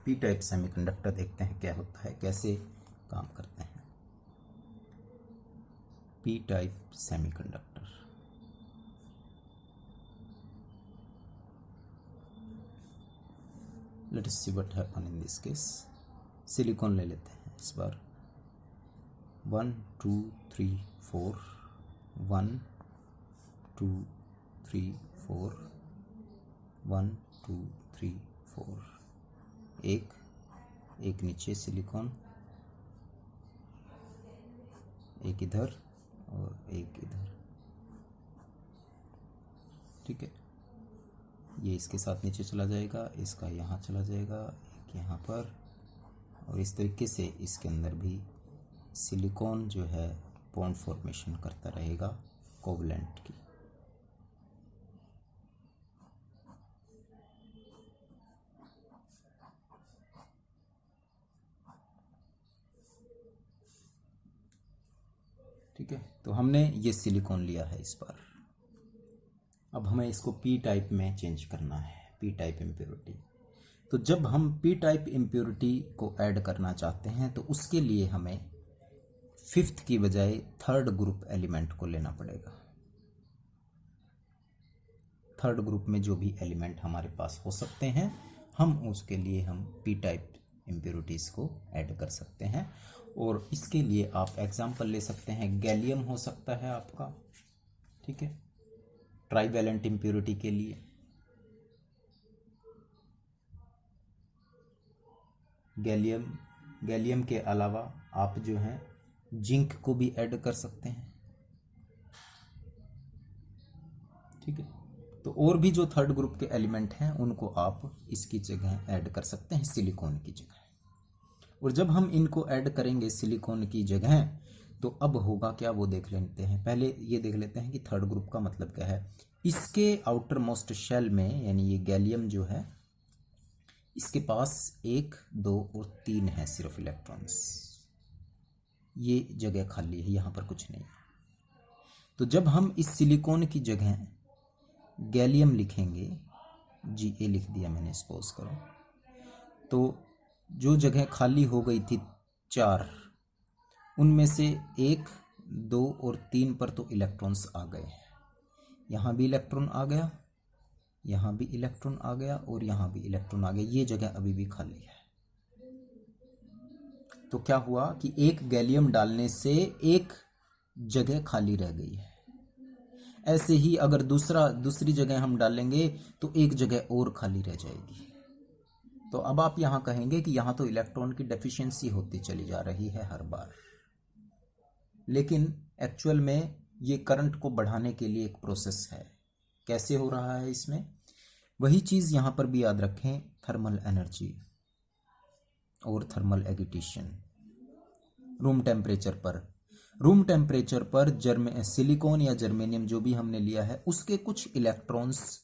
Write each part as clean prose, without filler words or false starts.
P type semiconductor देखते हैं क्या होता है, कैसे काम करते हैं। P type semiconductor, let us see what happen in this case. Silicon ले लेते हैं इस बार। 1 2 3 4, 1 2 3 4, 1 2 3 4, एक नीचे सिलिकॉन, एक इधर और एक इधर। ठीक है, ये इसके साथ नीचे चला जाएगा, इसका यहाँ चला जाएगा, एक यहाँ पर, और इस तरीके से इसके अंदर भी सिलिकॉन जो है बॉन्ड फॉर्मेशन करता रहेगा कोवलेंट की। ठीक है, तो हमने ये सिलिकॉन लिया है इस बार। अब हमें इसको पी टाइप में चेंज करना है, पी टाइप इम्प्योरिटी। तो जब हम पी टाइप इम्प्योरिटी को ऐड करना चाहते हैं तो उसके लिए हमें फिफ्थ की बजाय थर्ड ग्रुप एलिमेंट को लेना पड़ेगा। थर्ड ग्रुप में जो भी एलिमेंट हमारे पास हो सकते हैं, हम उसके लिए हम पी टाइप इम्प्योरिटीज़ को ऐड कर सकते हैं। और इसके लिए आप एग्जाम्पल ले सकते हैं, गैलियम हो सकता है आपका। ठीक है, ट्राईवैलेंट इम्प्योरिटी के लिए गैलियम के अलावा आप जो हैं जिंक को भी ऐड कर सकते हैं। ठीक है, तो और भी जो थर्ड ग्रुप के एलिमेंट हैं उनको आप इसकी जगह ऐड कर सकते हैं, सिलिकॉन की जगह। और जब हम इनको ऐड करेंगे सिलिकॉन की जगह, तो अब होगा क्या वो देख लेते हैं। पहले ये देख लेते हैं कि थर्ड ग्रुप का मतलब क्या है। इसके आउटर मोस्ट शेल में, यानी ये गैलियम जो है, इसके पास 1 2 और 3 है सिर्फ इलेक्ट्रॉन्स। ये जगह खाली है, यहाँ पर कुछ नहीं है। तो जब हम इस सिलिकॉन की जगह गैलियम लिखेंगे, Ga लिख दिया मैंने, सपोज करो, तो जो जगह खाली हो गई थी 4, उनमें से 1 2 और 3 पर तो इलेक्ट्रॉन्स आ गए हैं। यहाँ भी इलेक्ट्रॉन आ गया, यहाँ भी इलेक्ट्रॉन आ गया, और यहाँ भी इलेक्ट्रॉन आ गया। ये जगह अभी भी खाली है। तो क्या हुआ कि एक गैलियम डालने से एक जगह खाली रह गई है। ऐसे ही अगर दूसरी जगह हम डालेंगे तो एक जगह और खाली रह जाएगी। तो अब आप यहाँ कहेंगे कि यहाँ तो इलेक्ट्रॉन की डेफिशिएंसी होती चली जा रही है हर बार, लेकिन एक्चुअल में ये करंट को बढ़ाने के लिए एक प्रोसेस है। कैसे हो रहा है इसमें, वही चीज़ यहाँ पर भी याद रखें, थर्मल एनर्जी और थर्मल एगिटेशन। रूम टेम्परेचर पर सिलिकॉन या जर्मेनियम जो भी हमने लिया है, उसके कुछ इलेक्ट्रॉन्स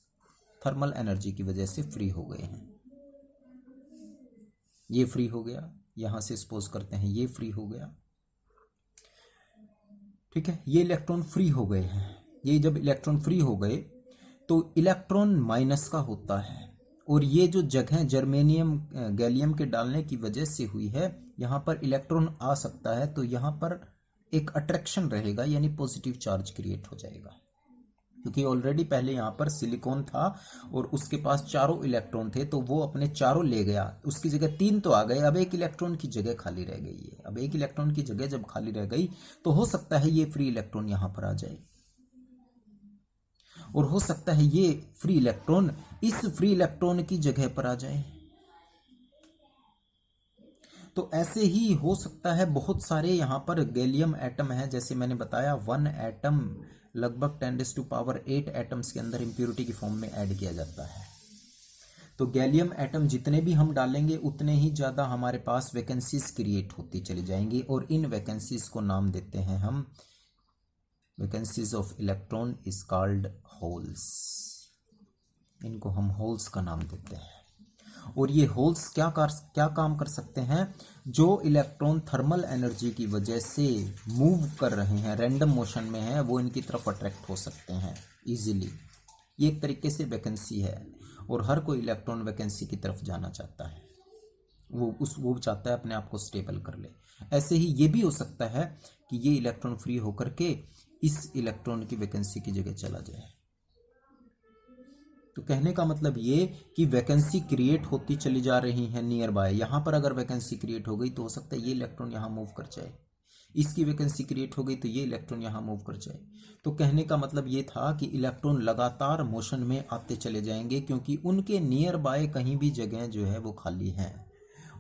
थर्मल एनर्जी की वजह से फ्री हो गए हैं। ये फ्री हो गया, यहां से सपोज करते हैं ये फ्री हो गया। ठीक है, ये इलेक्ट्रॉन फ्री हो गए हैं। ये जब इलेक्ट्रॉन फ्री हो गए तो इलेक्ट्रॉन माइनस का होता है, और ये जो जगह जर्मेनियम गैलियम के डालने की वजह से हुई है, यहाँ पर इलेक्ट्रॉन आ सकता है, तो यहाँ पर एक अट्रैक्शन रहेगा, यानी पॉजिटिव चार्ज क्रिएट हो जाएगा। क्योंकि ऑलरेडी पहले यहाँ पर सिलिकॉन था और उसके पास चारों इलेक्ट्रॉन थे, तो वो अपने चारों ले गया, उसकी जगह 3 तो आ गए, अब एक इलेक्ट्रॉन की जगह खाली रह गई है। अब एक इलेक्ट्रॉन की जगह जब खाली रह गई तो हो सकता है ये फ्री इलेक्ट्रॉन यहाँ पर आ जाए, और हो सकता है ये फ्री इलेक्ट्रॉन इस फ्री इलेक्ट्रॉन की जगह पर आ जाए। तो ऐसे ही हो सकता है बहुत सारे यहाँ पर गैलियम एटम है, जैसे मैंने बताया 1 एटम लगभग 10⁸ एटम्स के अंदर इम्प्योरिटी की फॉर्म में ऐड किया जाता है। तो गैलियम एटम जितने भी हम डालेंगे उतने ही ज़्यादा हमारे पास वैकेंसीज क्रिएट होती चली जाएंगी, और इन वैकेंसीज को नाम देते हैं हम, vacancies of electron is called holes. इनको हम होल्स का नाम देते हैं। और ये होल्स क्या काम कर सकते हैं, जो इलेक्ट्रॉन थर्मल एनर्जी की वजह से मूव कर रहे हैं, रैंडम मोशन में है, वो इनकी तरफ अट्रैक्ट हो सकते हैं इजीली। ये एक तरीके से वैकेंसी है, और हर कोई इलेक्ट्रॉन वैकेंसी की तरफ जाना चाहता है। वो चाहता है अपने आप को स्टेबल कर ले। ऐसे ही ये भी हो सकता है कि ये इलेक्ट्रॉन फ्री होकर के इस इलेक्ट्रॉन की वैकेंसी की जगह चला जाए। तो कहने का मतलब ये कि वैकेंसी क्रिएट होती चली जा रही है नियर बाय। यहां पर अगर वैकेंसी क्रिएट हो गई तो हो सकता है ये इलेक्ट्रॉन यहां मूव कर जाए, इसकी वैकेंसी क्रिएट हो गई तो ये इलेक्ट्रॉन यहां मूव कर जाए। तो कहने का मतलब ये था कि इलेक्ट्रॉन लगातार मोशन में आते चले जाएंगे, क्योंकि उनके नियर बाय कहीं भी जगह जो है वो खाली है।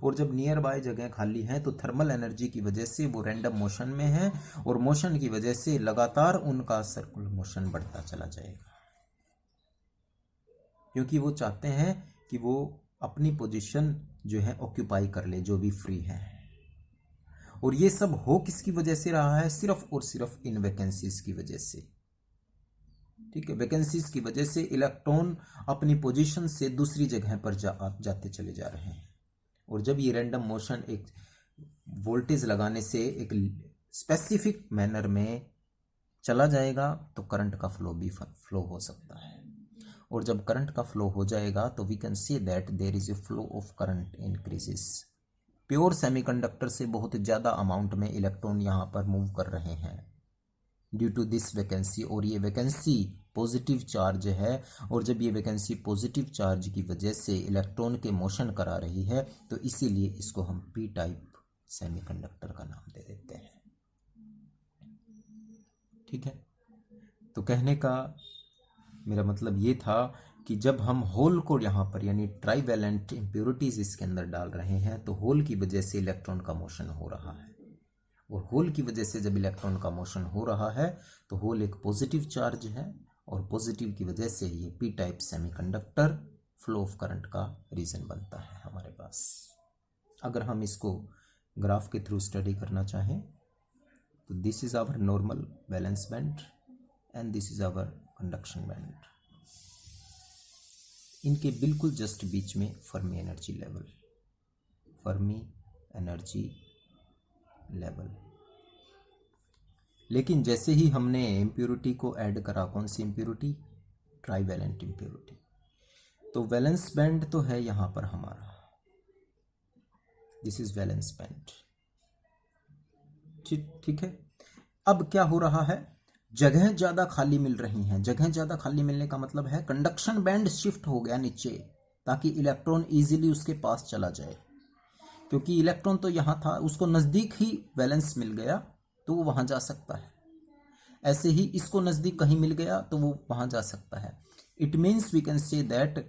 और जब नियर बाय जगह खाली है तो थर्मल एनर्जी की वजह से वो रैंडम मोशन में है, और मोशन की वजह से लगातार उनका सर्कुलर मोशन बढ़ता चला जाएगा, क्योंकि वो चाहते हैं कि वो अपनी पोजीशन जो है ऑक्यूपाई कर ले, जो भी फ्री है। और ये सब हो किसकी वजह से रहा है? सिर्फ और सिर्फ इन वैकेंसीज की वजह से। ठीक है, वैकेंसीज की वजह से इलेक्ट्रॉन अपनी पोजीशन से दूसरी जगह पर जाते चले जा रहे हैं। और जब ये रैंडम मोशन एक वोल्टेज लगाने से एक स्पेसिफिक मैनर में चला जाएगा तो करंट का फ्लो भी फ्लो हो सकता है। और जब करंट का फ्लो हो जाएगा तो we can see that there is a flow of current increases. Pure semiconductor से बहुत ज़्यादा अमाउंट में इलेक्ट्रॉन यहाँ पर मूव कर रहे हैं ड्यू टू दिस वैकेंसी। और ये वैकेंसी पॉजिटिव चार्ज है, और जब ये वैकेंसी पॉजिटिव चार्ज की वजह से इलेक्ट्रॉन के मोशन करा रही है तो इसीलिए इसको हम पी टाइप सेमीकंडक्टर का नाम दे देते हैं। ठीक है, तो कहने का मेरा मतलब ये था कि जब हम होल को यहाँ पर यानी ट्राईवैलेंट इम्प्योरिटीज इसके अंदर डाल रहे हैं तो होल की वजह से इलेक्ट्रॉन का मोशन हो रहा है। और होल की वजह से जब इलेक्ट्रॉन का मोशन हो रहा है तो होल एक पॉजिटिव चार्ज है, और पॉजिटिव की वजह से ये P type semiconductor flow of current का रीजन बनता है हमारे पास। अगर हम इसको ग्राफ के थ्रू स्टडी करना चाहें तो this is our normal valence band and this is our conduction band. इनके बिल्कुल जस्ट बीच में Fermi energy level, Fermi energy level. लेकिन जैसे ही हमने इम्प्योरिटी को ऐड करा, कौन सी इम्प्योरिटी? ट्राईवैलेंट इम्प्योरिटी, तो वैलेंस बैंड तो है यहां पर हमारा, दिस इज वैलेंस बैंड। ठीक है, अब क्या हो रहा है? जगह ज्यादा खाली मिल रही हैं। जगह ज्यादा खाली मिलने का मतलब है कंडक्शन बैंड शिफ्ट हो गया नीचे, ताकि इलेक्ट्रॉन इजीली उसके पास चला जाए। क्योंकि इलेक्ट्रॉन तो यहां था, उसको नजदीक ही वैलेंस मिल गया तो वो वहां जा सकता है। ऐसे ही इसको नजदीक कहीं मिल गया तो वो वहां जा सकता है। It means we can say that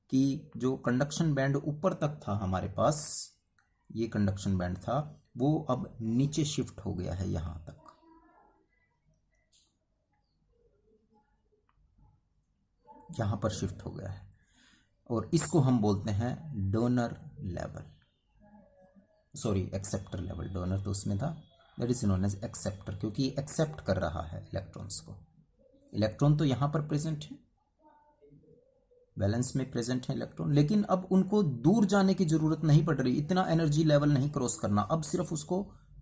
कि जो कंडक्शन बैंड ऊपर तक था हमारे पास, ये कंडक्शन बैंड था, वो अब नीचे शिफ्ट हो गया है, यहां तक। यहां पर शिफ्ट हो गया है, और इसको हम बोलते हैं donor level, sorry acceptor level. Donor तो उसमें था, that is known as acceptor, क्योंकि एक्सेप्ट कर रहा है इलेक्ट्रॉन्स को। इलेक्ट्रॉन तो यहां पर प्रेजेंट है, बैलेंस में प्रेजेंट है इलेक्ट्रॉन, लेकिन अब उनको दूर जाने की जरूरत नहीं पड़ रही, इतना एनर्जी लेवल नहीं क्रॉस करना। अब सिर्फ उसको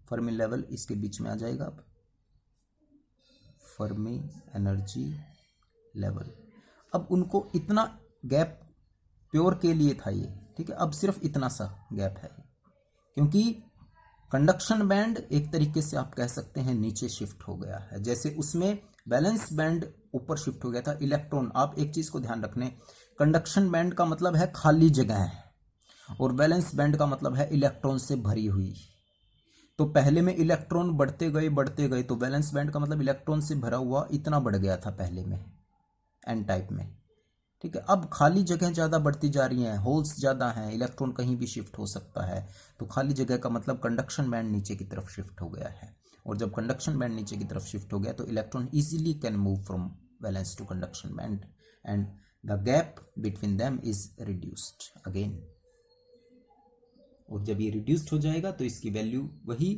फर्मी लेवल इसके बीच में आ जाएगा। अब फर्मी एनर्जी लेवल, अब उनको इतना गैप प्योर के लिए था ये, ठीक है, अब सिर्फ इतना सा गैप है, क्योंकि कंडक्शन बैंड एक तरीके से आप कह सकते हैं नीचे शिफ्ट हो गया है। जैसे उसमें बैलेंस बैंड ऊपर शिफ्ट हो गया था, इलेक्ट्रॉन, आप एक चीज को ध्यान रखने, कंडक्शन बैंड का मतलब है खाली जगह है, और बैलेंस बैंड का मतलब है इलेक्ट्रॉन से भरी हुई। तो पहले में इलेक्ट्रॉन बढ़ते गए, तो बैलेंस बैंड का मतलब इलेक्ट्रॉन से भरा हुआ इतना बढ़ गया था पहले में, एन टाइप में, ठीक है। अब खाली जगह ज़्यादा बढ़ती जा रही हैं, होल्स ज़्यादा हैं, इलेक्ट्रॉन कहीं भी शिफ्ट हो सकता है, तो खाली जगह का मतलब कंडक्शन बैंड नीचे की तरफ शिफ्ट हो गया है। और जब कंडक्शन बैंड नीचे की तरफ शिफ्ट हो गया तो electron easily can move from valence to conduction band, and the gap between them is reduced again. और जब ये रिड्यूस्ड हो जाएगा तो इसकी वैल्यू वही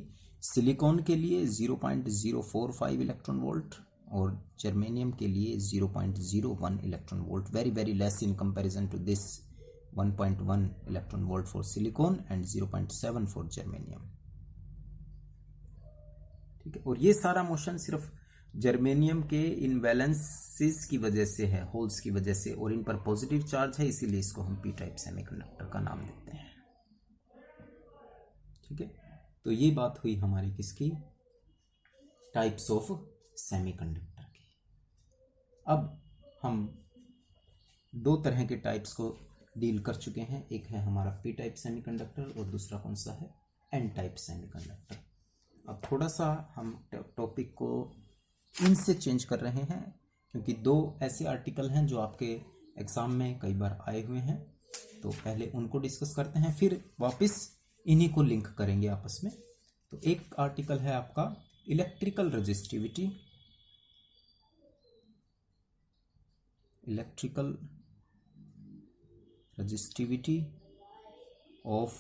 सिलिकॉन के लिए 0.045 इलेक्ट्रॉन वोल्ट और जर्मेनियम के लिए 0.01 electron volt, very very less in comparison to this 1.1 electron volt for silicon and 0.7 for germanium, ठीक है। और ये सारा मोशन सिर्फ जर्मेनियम के इन वैलेंसेस की वजह से है, होल्स की वजह से, और इन पर पॉजिटिव चार्ज है, इसीलिए इसको हम पी टाइप सेमीकंडक्टर का नाम देते हैं। ठीक है, तो ये बात हुई हमारी किसकी, टाइप्स ऑफ सेमीकंडक्टर की। अब हम दो तरह के टाइप्स को डील कर चुके हैं, एक है हमारा पी टाइप सेमीकंडक्टर और दूसरा कौन सा है, एन टाइप सेमीकंडक्टर। अब थोड़ा सा हम टॉपिक को इनसे चेंज कर रहे हैं, क्योंकि दो ऐसे आर्टिकल हैं जो आपके एग्जाम में कई बार आए हुए हैं, तो पहले उनको डिस्कस करते हैं, फिर वापस इन्हीं को लिंक करेंगे आपस में। तो एक आर्टिकल है आपका electrical resistivity, electrical resistivity of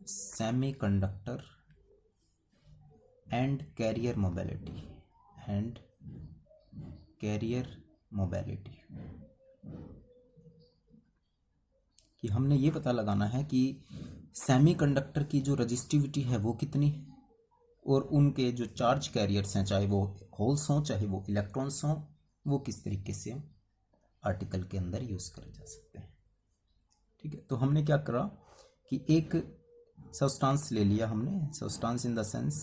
semiconductor and carrier mobility, and carrier mobility, कि हमने ये पता लगाना है कि सेमीकंडक्टर की जो रजिस्टिविटी है वो कितनी है, और उनके जो चार्ज कैरियर्स हैं, चाहे वो होल्स हों चाहे वो इलेक्ट्रॉन्स हों, वो किस तरीके से आर्टिकल के अंदर यूज करे जा सकते हैं। ठीक है, तो हमने क्या करा कि एक सब्सटेंस ले लिया हमने, substance in the sense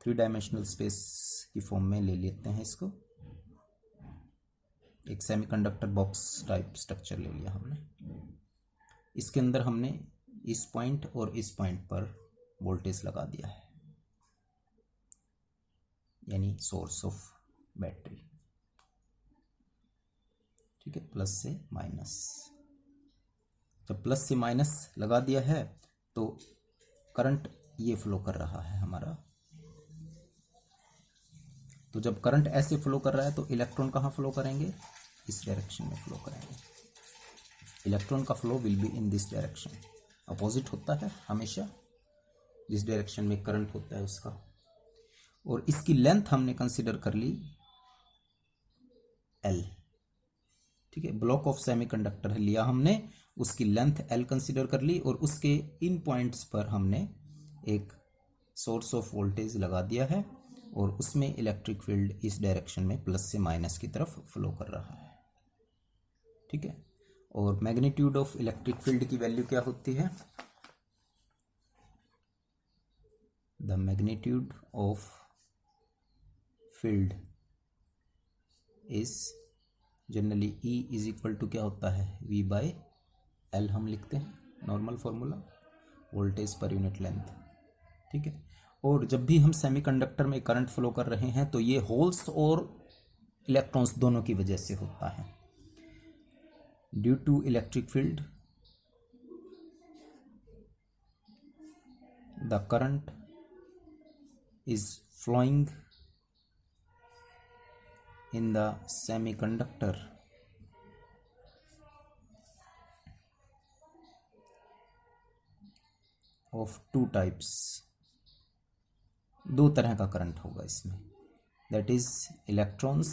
3 dimensional space की फॉर्म में ले लेते हैं इसको, एक सेमीकंडक्टर बॉक्स टाइप स्ट्रक्चर ले लिया हमने। इसके अंदर हमने इस पॉइंट और इस पॉइंट पर वोल्टेज लगा दिया है, यानी सोर्स ऑफ बैटरी। ठीक है, प्लस से माइनस, जब प्लस से माइनस लगा दिया है तो करंट ये फ्लो कर रहा है हमारा। तो जब करंट ऐसे फ्लो कर रहा है तो इलेक्ट्रॉन कहाँ फ्लो करेंगे, इस डायरेक्शन में फ्लो करेंगे। इलेक्ट्रॉन का flow will be in this direction, opposite होता है हमेशा, जिस डायरेक्शन में करंट होता है उसका। और इसकी लेंथ हमने कंसिडर कर ली L। ठीक है, ब्लॉक ऑफ सेमीकंडक्टर लिया हमने, उसकी लेंथ L कंसिडर कर ली, और उसके इन पॉइंट्स पर हमने एक सोर्स ऑफ वोल्टेज लगा दिया है, और उसमें इलेक्ट्रिक फील्ड इस डायरेक्शन में प्लस से माइनस की तरफ फ्लो कर रहा है। ठीक है, और मैग्नीट्यूड ऑफ इलेक्ट्रिक फील्ड की वैल्यू क्या होती है, the magnitude of field is generally E is equal to क्या होता है, V बाय L हम लिखते हैं, normal formula, voltage per unit length. ठीक है, और जब भी हम सेमीकंडक्टर में करंट फ्लो कर रहे हैं तो ये होल्स और इलेक्ट्रॉन्स दोनों की वजह से होता है। Due to electric field the current is flowing in the semiconductor of 2 types, दो तरह का करंट होगा इसमें, that is electrons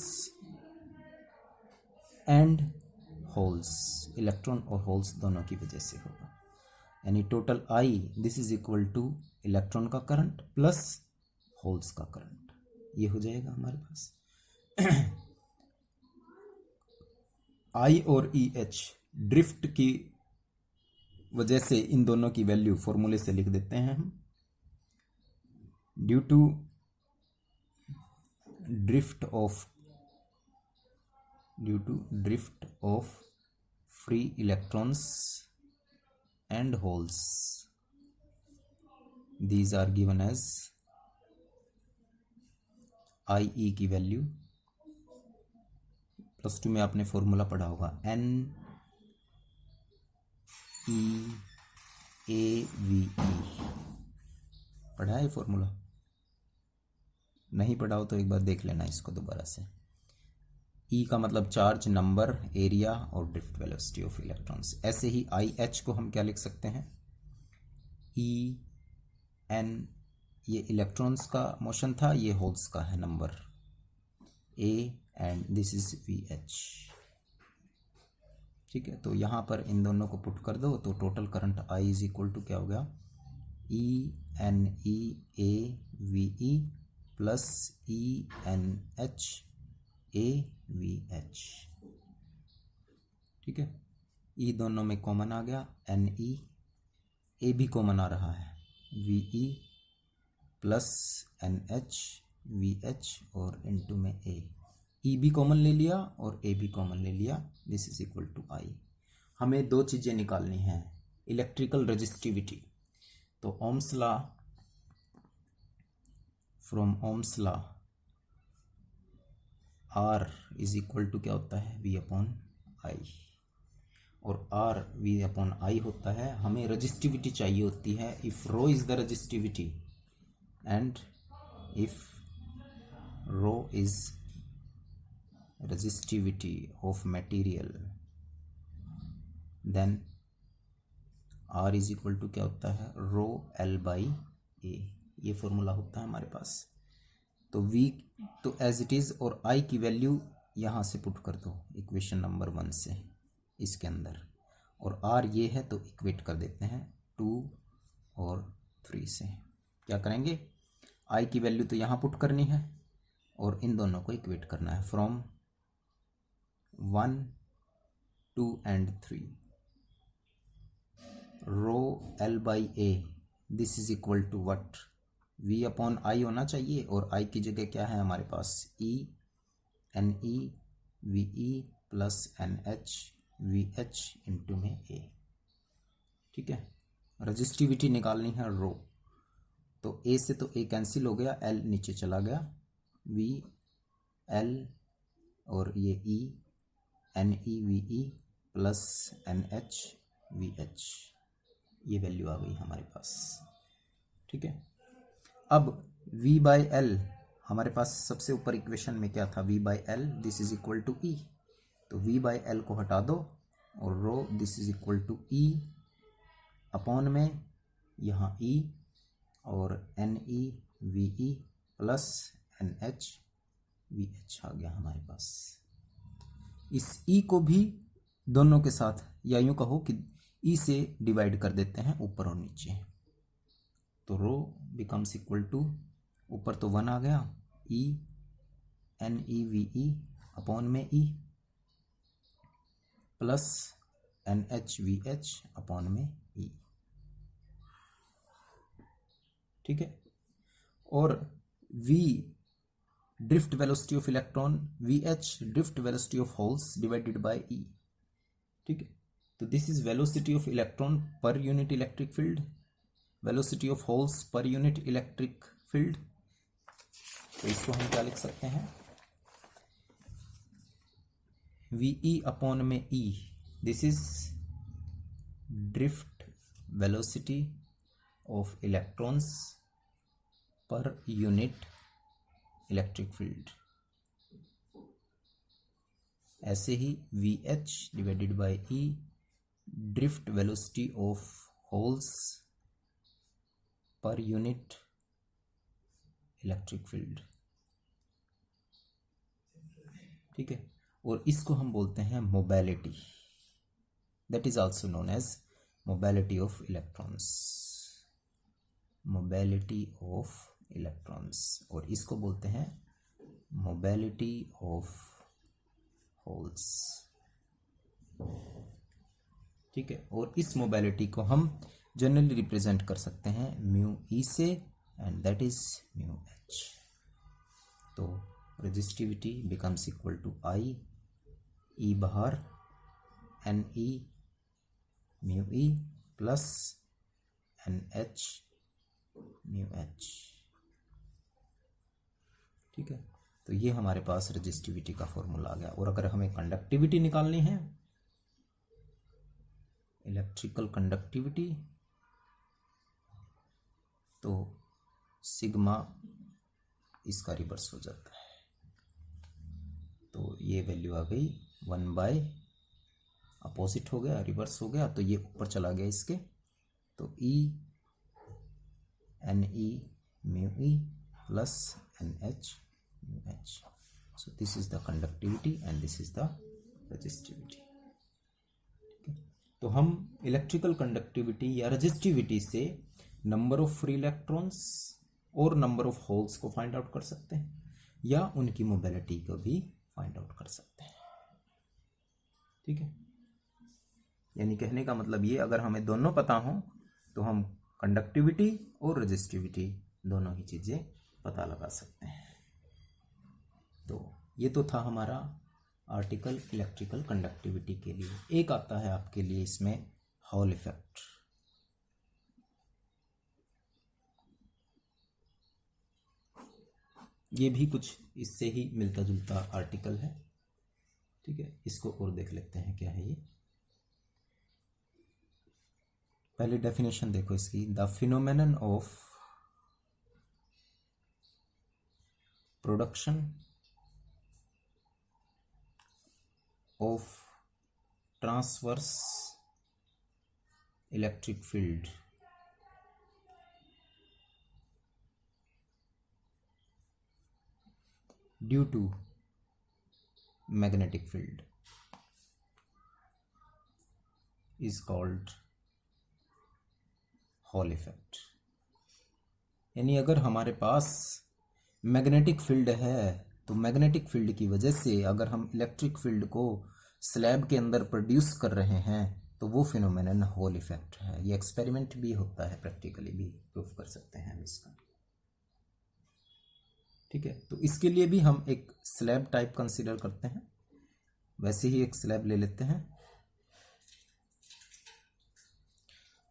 and holes, electron और होल्स दोनों की वजह से होगा। यानी total I this is equal two electron का करंट प्लस होल्स का करंट, ये हो जाएगा हमारे पास। I और EH ड्रिफ्ट की वजह से इन दोनों की वैल्यू फॉर्मूले से लिख देते हैं हम, due to drift of free electrons and holes, these are given as IE की वैल्यू, +2 में आपने फॉर्मूला पढ़ा होगा, NEAVE, पढ़ा है फॉर्मूला, नहीं पढ़ा हो तो एक बार देख लेना इसको दोबारा से। E का मतलब चार्ज, नंबर, एरिया और ड्रिफ्ट वेलोसिटी ऑफ इलेक्ट्रॉन्स। ऐसे ही IH को हम क्या लिख सकते हैं, EN, ये इलेक्ट्रॉन्स का मोशन था, ये होल्स का है number, A and this is VH। ठीक है, तो यहाँ पर इन दोनों को पुट कर दो तो total current I is equal to क्या हो गया, ENEAVE प्लस ENHAVH। ठीक है, E दोनों में कॉमन आ गया, NE ए भी कॉमन आ रहा है, V E plus N H V H और इनटू में ए, ई भी कॉमन ले लिया और ए भी कॉमन ले लिया, this is equal to I. हमें दो चीज़ें निकालनी हैं, इलेक्ट्रिकल रेजिस्टिविटी। तो Ohm's law, from Ohm's law R is equal to क्या होता है, वी अपॉन आई, और आर वी अपॉन आई होता है। हमें रजिस्टिविटी चाहिए होती है, if rho is the resistivity and if rho is resistivity of material then R is equal to क्या होता है, रो L बाई ए, ये फॉर्मूला होता है हमारे पास। तो V तो एज इट इज़ और I की वैल्यू यहाँ से पुट कर दो इक्वेशन नंबर 1 से इसके अंदर, और R ये है तो इक्वेट कर देते हैं 2 और 3 से। क्या करेंगे, I की वैल्यू तो यहाँ पुट करनी है और इन दोनों को इक्वेट करना है, from 1 2 and 3 rho L by A this is equal to what, V upon I होना चाहिए, और I की जगह क्या है हमारे पास, E N E V E plus N H V H into में ए। ठीक है, रजिस्टिविटी निकालनी है रो, तो ए से तो ए कैंसिल हो गया, L नीचे चला गया, V L और ये E N E V E plus N H V H, ये वैल्यू आ गई हमारे पास। ठीक है, अब V बाई एल हमारे पास सबसे ऊपर इक्वेशन में क्या था, V by L this is equal to E, तो V बाई एल को हटा दो और रो this is equal to E upon में यहाँ E और N E V E plus N H V H आ गया हमारे पास। इस E को भी दोनों के साथ, या यूँ कहो कि E से डिवाइड कर देते हैं ऊपर और नीचे, तो रो बिकम्स इक्वल टू, ऊपर तो 1 आ गया, E N E V E upon में E plus N H V H upon में E। ठीक है, और V drift velocity of electron, V H drift velocity of holes divided by E. ठीक है, तो this is velocity of electron per unit electric field, velocity of holes per unit electric field. तो इसको हम क्या लिख सकते हैं, वी ई अपॉन में E, this is drift velocity of electrons per unit electric field. ऐसे ही V H divided by E drift velocity of holes per unit electric field. ठीक है, और इसको हम बोलते हैं mobility, that is also known as mobility of electrons, mobility of electrons, और इसको बोलते हैं मोबिलिटी ऑफ होल्स। ठीक है, और इस मोबिलिटी को हम जनरली रिप्रेजेंट कर सकते हैं म्यू ई से, and that is mu H. तो resistivity becomes equal to I, E बाहर N E mu E plus N H mu H. ठीक है, तो ये हमारे पास रेजिस्टिविटी का फॉर्मूला आ गया। और अगर हमें कंडक्टिविटी निकालनी है, इलेक्ट्रिकल कंडक्टिविटी, तो सिग्मा इसका रिवर्स हो जाता है, तो ये वैल्यू आ गई 1 बाय, अपोजिट हो गया, रिवर्स हो गया, तो ये ऊपर चला गया इसके, तो E N E mu E plus N H mu H. So this is the conductivity and this is the resistivity. तो हम इलेक्ट्रिकल कंडक्टिविटी या रेजिस्टिविटी से नंबर ऑफ फ्री इलेक्ट्रॉन्स और नंबर ऑफ होल्स को फाइंड आउट कर सकते हैं, या उनकी मोबिलिटी को भी फाइंड आउट कर सकते हैं। ठीक है, यानी कहने का मतलब ये, अगर हमें दोनों पता हो तो हम कंडक्टिविटी और रेजिस्टिविटी दोनों ही चीज़ें पता लगा सकते हैं। तो ये तो था हमारा आर्टिकल इलेक्ट्रिकल कंडक्टिविटी के लिए। एक आता है आपके लिए इसमें हॉल इफेक्ट। ये भी कुछ इससे ही मिलता जुलता आर्टिकल है, ठीक है। इसको और देख लेते हैं क्या है ये। पहले डेफिनेशन देखो इसकी, the phenomenon of production of transverse electric field due to magnetic field is called Hall effect. यानी अगर हमारे पास मैग्नेटिक फील्ड है तो मैग्नेटिक फील्ड की वजह से अगर हम इलेक्ट्रिक फील्ड को स्लैब के अंदर प्रोड्यूस कर रहे हैं तो वो फिनोमेनन हॉल इफेक्ट है। ये एक्सपेरिमेंट भी होता है, प्रैक्टिकली भी प्रूफ कर सकते हैं हम इसका, ठीक है। तो इसके लिए भी हम एक स्लैब टाइप कंसीडर करते हैं। वैसे ही एक स्लैब ले लेते हैं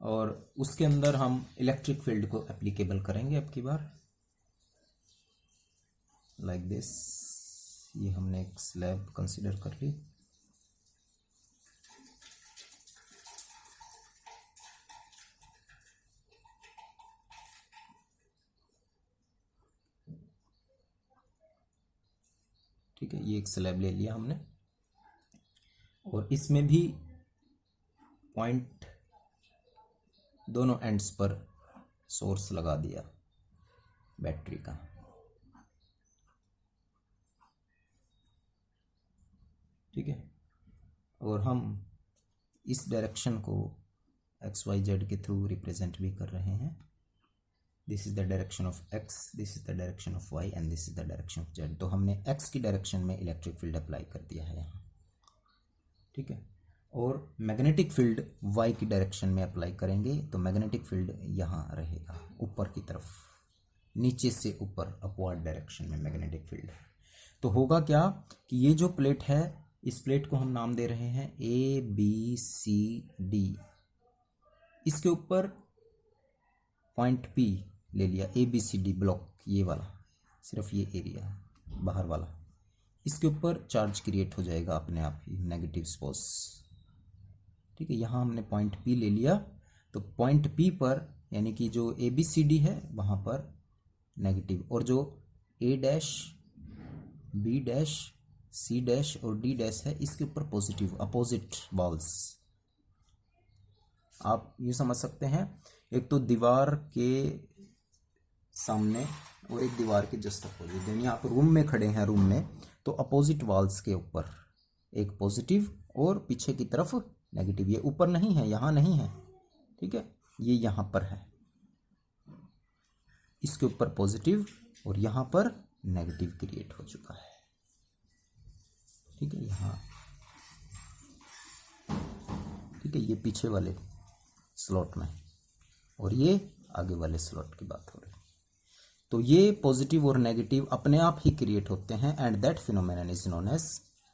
और उसके अंदर हम इलेक्ट्रिक फील्ड को एप्लीकेबल करेंगे अब की बार, लाइक दिस। ये हमने एक स्लैब कंसीडर कर ली। ठीक है, ये एक स्लैब ले लिया हमने और इसमें भी पॉइंट दोनों एंड्स पर सोर्स लगा दिया बैटरी का। ठीक है, और हम इस डायरेक्शन को एक्स वाई जेड के थ्रू रिप्रेजेंट भी कर रहे हैं। This is the direction of X, this is the direction of Y and this is the direction of Z. तो हमने एक्स की डायरेक्शन में इलेक्ट्रिक फील्ड अप्लाई कर दिया है यहाँ, ठीक है। और मैग्नेटिक फील्ड वाई की डायरेक्शन में अप्लाई करेंगे तो मैग्नेटिक फील्ड यहाँ रहेगा ऊपर की तरफ, नीचे से ऊपर अपवर्ड डायरेक्शन में मैग्नेटिक फील्ड है। तो होगा क्या कि ये जो प्लेट है, इस प्लेट को हम नाम दे रहे हैं ए बी सी डी। इसके ऊपर पॉइंट पी ले लिया, A B C D block, ये वाला, सिर्फ ये एरिया बाहर वाला। इसके ऊपर चार्ज क्रिएट हो जाएगा अपने आप ही, नेगेटिव स्पोर्स। ठीक है, यहाँ हमने पॉइंट पी ले लिया तो पॉइंट पी पर यानी कि जो ए बी सी डी है वहाँ पर नेगेटिव, और जो A dash B dash C dash और डी डैश है इसके ऊपर पॉजिटिव, अपोजिट वॉल्स। आप यूँ समझ सकते हैं, एक तो दीवार के सामने और एक दीवार के जस्ट अपोजिट, यानी आप रूम में खड़े हैं, रूम में तो अपोजिट वॉल्स के ऊपर एक पॉजिटिव और पीछे की तरफ नेगेटिव। ये ऊपर नहीं है, यहाँ नहीं है, ठीक है, ये यहाँ पर है। इसके ऊपर पॉजिटिव और यहाँ पर नेगेटिव क्रिएट हो चुका है, ठीक है, यहाँ, ठीक है। ये पीछे वाले स्लॉट में और ये आगे वाले स्लॉट की बात हो रही है। तो ये पॉजिटिव और नेगेटिव अपने आप ही क्रिएट होते हैं and that phenomenon is known as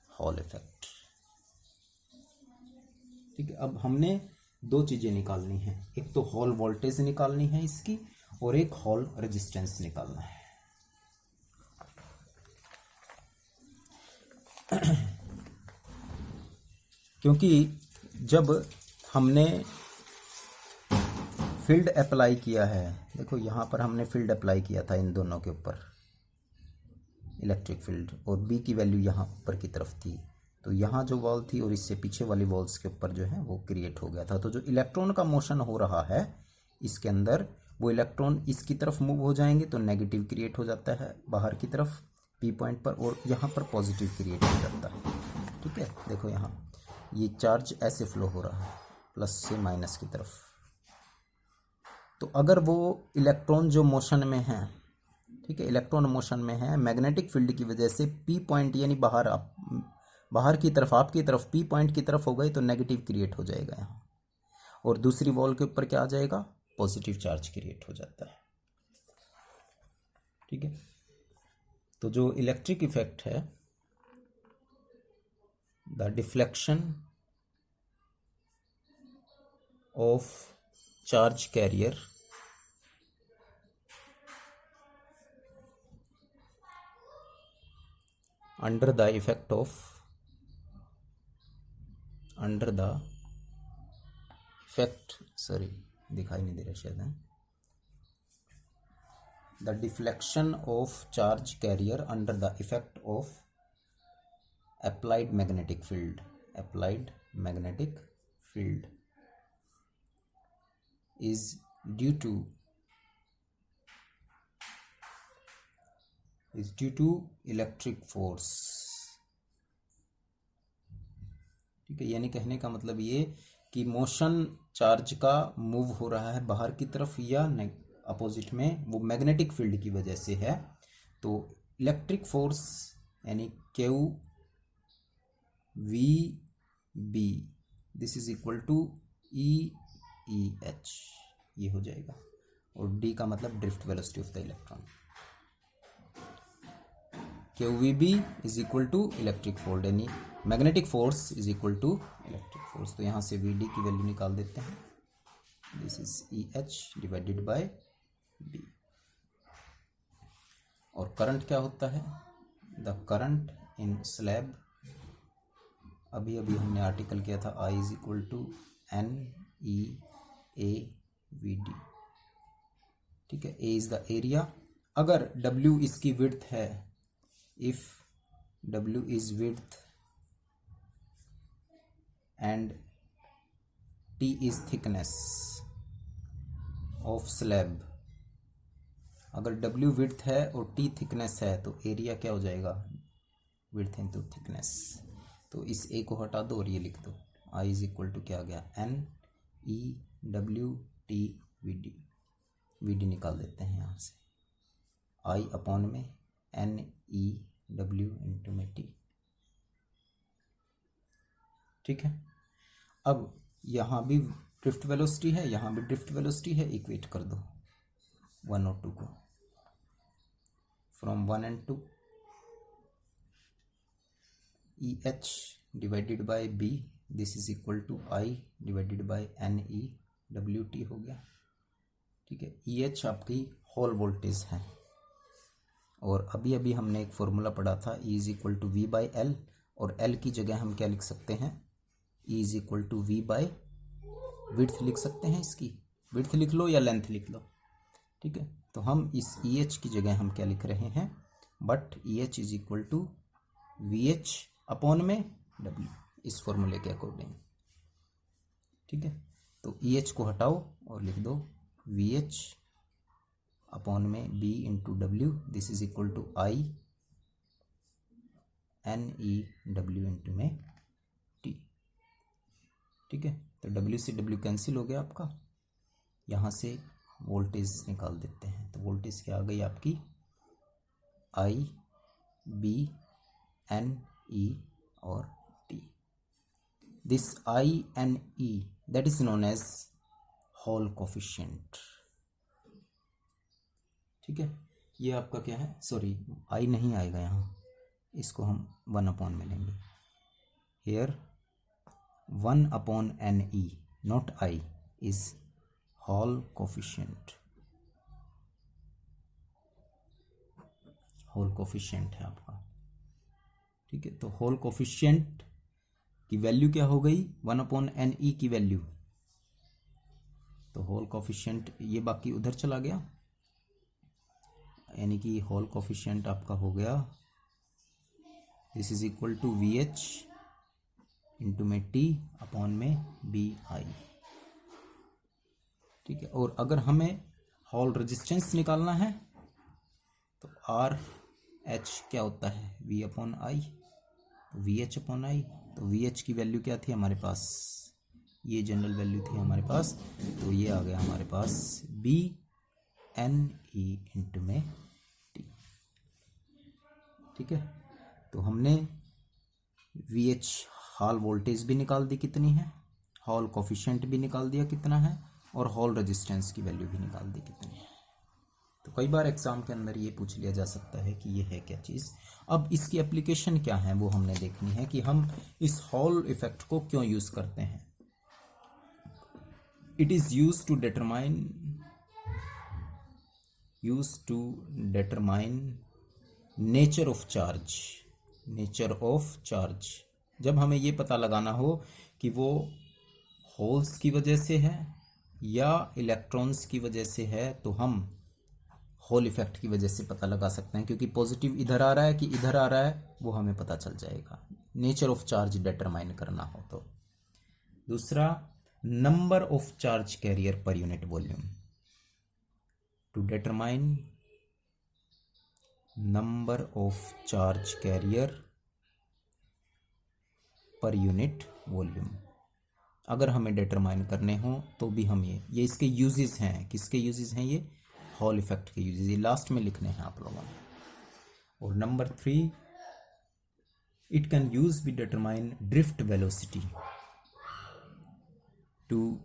Hall effect. ठीक है, अब हमने दो चीजें निकालनी है, एक तो हॉल वोल्टेज निकालनी है इसकी और एक हॉल रेजिस्टेंस निकालना है। क्योंकि जब हमने फील्ड अप्लाई किया है, देखो यहाँ पर हमने फील्ड अप्लाई किया था इन दोनों के ऊपर, इलेक्ट्रिक फील्ड, और बी की वैल्यू यहाँ ऊपर की तरफ थी, तो यहाँ जो वॉल थी और इससे पीछे वाली वॉल्स के ऊपर जो है वो क्रिएट हो गया था। तो जो इलेक्ट्रॉन का मोशन हो रहा है इसके अंदर, वो इलेक्ट्रॉन इसकी तरफ मूव हो जाएंगे तो नेगेटिव क्रिएट हो जाता है बाहर की तरफ पी पॉइंट पर, और यहाँ पर पॉजिटिव क्रिएट हो जाता है। ठीक है, देखो यहाँ ये चार्ज ऐसे फ्लो हो रहा है प्लस से माइनस की तरफ। तो अगर वो इलेक्ट्रॉन जो मोशन में है, ठीक है, इलेक्ट्रॉन मोशन में है, मैग्नेटिक फील्ड की वजह से पी पॉइंट यानी बाहर की तरफ, आपकी तरफ पी पॉइंट की तरफ हो गई तो नेगेटिव क्रिएट हो जाएगा यहाँ, और दूसरी वॉल के ऊपर क्या आ जाएगा, पॉजिटिव चार्ज क्रिएट हो जाता है। ठीक है, तो जो इलेक्ट्रिक इफेक्ट है, the deflection of charge career under the effect दिखाई नहीं दे रहा शायद है, the deflection of charge carrier under the effect of applied magnetic field is due to electric force। ठीक है, यानी कहने का मतलब ये कि मोशन चार्ज का मूव हो रहा है बाहर की तरफ या अपोजिट में, वो मैग्नेटिक फील्ड की वजह से है। तो इलेक्ट्रिक फोर्स यानी Q V B this is equal to E H, ये हो जाएगा। और डी का मतलब drift velocity of the electron. Q V B is equal to electric force यानी magnetic force is equal to electric force. तो यहाँ से वी डी की वैल्यू निकाल देते हैं, this is E H divided by B. और करंट क्या होता है, द करंट इन स्लैब, अभी हमने आर्टिकल किया था, I is equal to N E A V D. ठीक है, ए इज द एरिया। अगर डब्ल्यू इसकी विड्थ है, if W is width and T is thickness of slab, अगर डब्ल्यू विड्थ है और टी थिकनेस है तो एरिया क्या हो जाएगा, विड्थ इनटू थिकनेस। तो इस ए को हटा दो और ये लिख दो, आई इज इक्वल टू क्या आ गया, N E W T V D. V D निकाल देते हैं यहाँ से, आई अपॉन में एन ई डब्ल्यू इंटू में टी। ठीक है, अब यहाँ भी ड्रिफ्ट वेलोसिटी है, यहाँ भी ड्रिफ्ट वेलोसिटी है, इक्वेट कर दो 1 और 2 को, from 1 and 2 E H divided by B this is equal to I divided by N E W T हो गया। ठीक है, ई एच आपकी होल वोल्टेज है, और अभी हमने एक फॉर्मूला पढ़ा था, E is equal to V by L, और एल की जगह हम क्या लिख सकते हैं, E is equal to V by width लिख सकते हैं, इसकी विड्थ लिख लो या लेंथ लिख लो। ठीक है, तो हम इस ई एच की जगह हम क्या लिख रहे हैं, but E H is equal to V H upon में डब्ल्यू, इस फॉर्मूले के अकॉर्डिंग। ठीक है, तो ई एच को हटाओ और लिख दो वी एच अपॉन में B into W, this is equal to I N E W into में टी। ठीक है, तो डब्ल्यू से डब्ल्यू कैंसिल हो गया आपका, यहाँ से वोल्टेज निकाल देते हैं। तो वोल्टेज क्या आ गई आपकी, आई बी एन ई और T. This I N E that is known as Hall coefficient. ठीक है, ये आपका क्या है, सॉरी आई नहीं आएगा यहाँ, इसको हम 1 अपॉन में लेंगे। Here 1 upon N E not I is Hall coefficient, Hall coefficient है आपका। ठीक है, तो होल कोफिशिएंट की वैल्यू क्या हो गई, 1 अपॉन एन ई की वैल्यू, तो होल कोफिशिएंट ये बाकी उधर चला गया, यानी कि होल कोफिशिएंट आपका हो गया, this is equal to V H into में टी अपॉन में बी आई। ठीक है, और अगर हमें हॉल रेजिस्टेंस निकालना है तो आर एच क्या होता है, V upon I, V H upon I. तो वी एच की वैल्यू क्या थी हमारे पास, ये जनरल वैल्यू थी हमारे पास, तो ये आ गया हमारे पास बी एन ई इंटू में टी। ठीक है, तो हमने वी एच हॉल वोल्टेज भी निकाल दी कितनी है, हॉल कोफिशिएंट भी निकाल दिया कितना है, और हॉल रेजिस्टेंस की वैल्यू भी निकाल दी कितनी है। तो कई बार एग्जाम के अंदर ये पूछ लिया जा सकता है कि ये है क्या चीज़। अब इसकी एप्लीकेशन क्या है वो हमने देखनी है कि हम इस हॉल इफेक्ट को क्यों यूज करते हैं। It is use to determine nature of charge. जब हमें ये पता लगाना हो कि वो होल्स की वजह से है या इलेक्ट्रॉन्स की वजह से है, तो हम होल इफेक्ट की वजह से पता लगा सकते हैं, क्योंकि पॉजिटिव इधर आ रहा है कि इधर आ रहा है वो हमें पता चल जाएगा नेचर ऑफ चार्ज डिटरमाइन करना हो तो। दूसरा, number of charge carrier per unit volume, to determine number of charge carrier per unit volume. अगर हमें डिटरमाइन करने हो तो भी हम ये इसके यूजेस हैं। किसके यूजेस हैं? ये हॉल इफेक्ट के यूजेस, ये लास्ट में लिखने हैं आप लोगों ने। और number 3, it can use be determine drift velocity to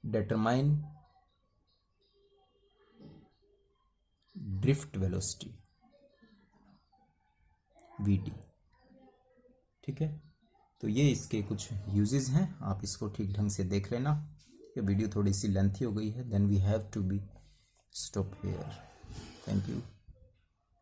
determine drift velocity VT। ठीक है, तो ये इसके कुछ यूजेस हैं, आप इसको ठीक ढंग से देख लेना। ये वीडियो थोड़ी सी लेंथी हो गई है, then we have to be stop here. Thank you.